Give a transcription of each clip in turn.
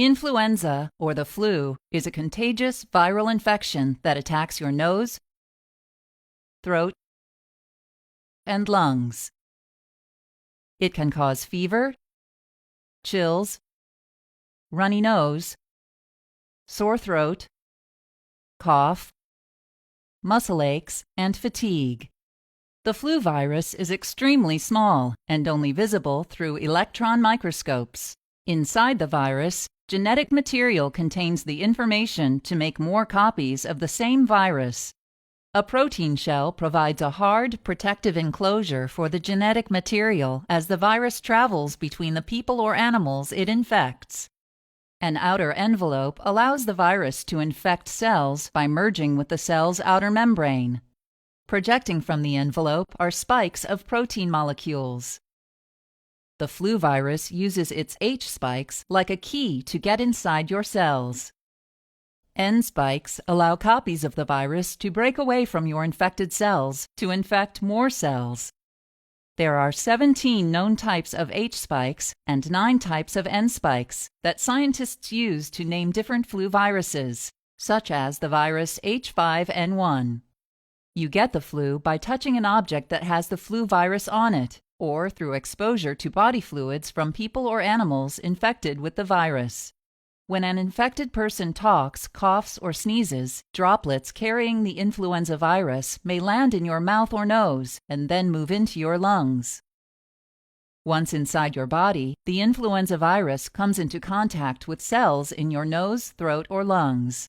Influenza, or the flu, is a contagious viral infection that attacks your nose, throat, and lungs. It can cause fever, chills, runny nose, sore throat, cough, muscle aches, and fatigue. The flu virus is extremely small and only visible through electron microscopes. Inside the virus, genetic material contains the information to make more copies of the same virus. A protein shell provides a hard, protective enclosure for the genetic material as the virus travels between the people or animals it infects. An outer envelope allows the virus to infect cells by merging with the cell's outer membrane. Projecting from the envelope are spikes of protein molecules. The flu virus uses its H spikes like a key to get inside your cells. N spikes allow copies of the virus to break away from your infected cells to infect more cells. There are 17 known types of H spikes and 9 types of N spikes that scientists use to name different flu viruses, such as the virus H5N1. You get the flu by touching an object that has the flu virus on it, or through exposure to body fluids from people or animals infected with the virus. When an infected person talks, coughs, or sneezes, droplets carrying the influenza virus may land in your mouth or nose and then move into your lungs. Once inside your body, the influenza virus comes into contact with cells in your nose, throat, or lungs.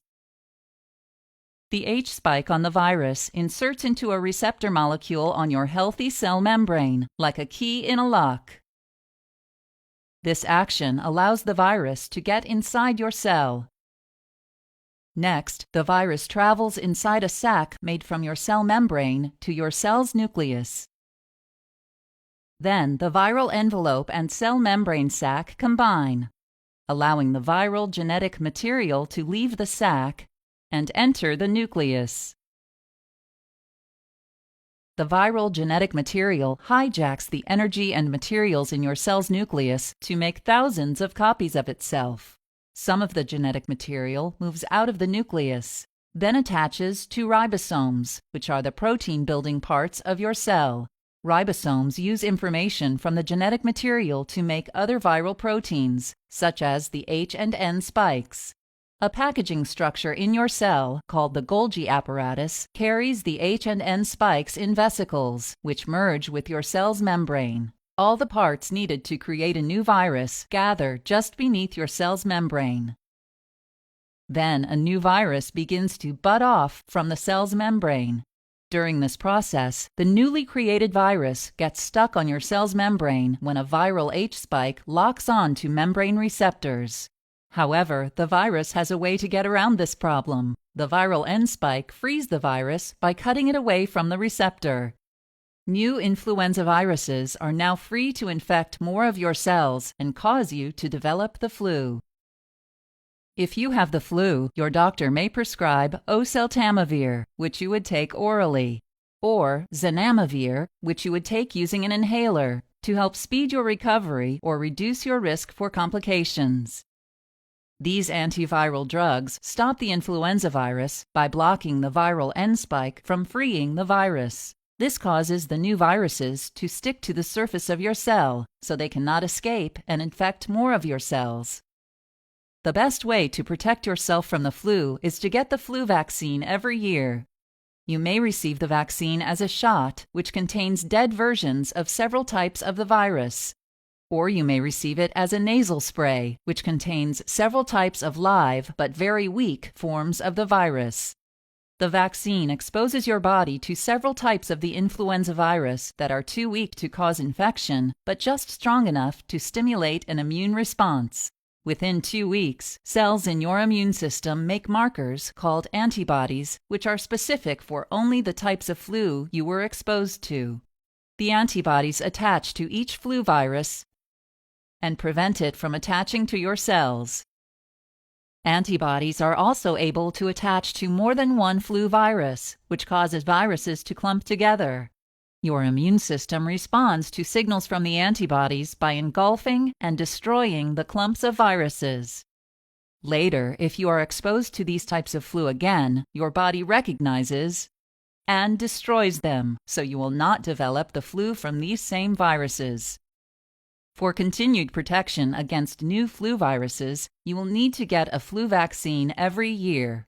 The H spike on the virus inserts into a receptor molecule on your healthy cell membrane, like a key in a lock. This action allows the virus to get inside your cell. Next, the virus travels inside a sac made from your cell membrane to your cell's nucleus. Then the viral envelope and cell membrane sac combine, allowing the viral genetic material to leave the sac and enter the nucleus. The viral genetic material hijacks the energy and materials in your cell's nucleus to make thousands of copies of itself. Some of the genetic material moves out of the nucleus, then attaches to ribosomes, which are the protein-building parts of your cell. Ribosomes use information from the genetic material to make other viral proteins, such as the H and N spikes. A packaging structure in your cell, called the Golgi apparatus, carries the H and N spikes in vesicles, which merge with your cell's membrane. All the parts needed to create a new virus gather just beneath your cell's membrane. Then a new virus begins to bud off from the cell's membrane. During this process, the newly created virus gets stuck on your cell's membrane when a viral H spike locks on to membrane receptors. However, the virus has a way to get around this problem. The viral N spike frees the virus by cutting it away from the receptor. New influenza viruses are now free to infect more of your cells and cause you to develop the flu. If you have the flu, your doctor may prescribe oseltamivir, which you would take orally, or zanamivir, which you would take using an inhaler, to help speed your recovery or reduce your risk for complications. These antiviral drugs stop the influenza virus by blocking the viral N spike from freeing the virus. This causes the new viruses to stick to the surface of your cell, so they cannot escape and infect more of your cells. The best way to protect yourself from the flu is to get the flu vaccine every year. You may receive the vaccine as a shot, which contains dead versions of several types of the virus. Or you may receive it as a nasal spray, which contains several types of live but very weak forms of the virus. The vaccine exposes your body to several types of the influenza virus that are too weak to cause infection, but just strong enough to stimulate an immune response. Within 2 weeks, cells in your immune system make markers called antibodies, which are specific for only the types of flu you were exposed to. The antibodies attach to each flu virus and prevent it from attaching to your cells. Antibodies are also able to attach to more than one flu virus, which causes viruses to clump together. Your immune system responds to signals from the antibodies by engulfing and destroying the clumps of viruses. Later, if you are exposed to these types of flu again, your body recognizes and destroys them, so you will not develop the flu from these same viruses. For continued protection against new flu viruses, you will need to get a flu vaccine every year.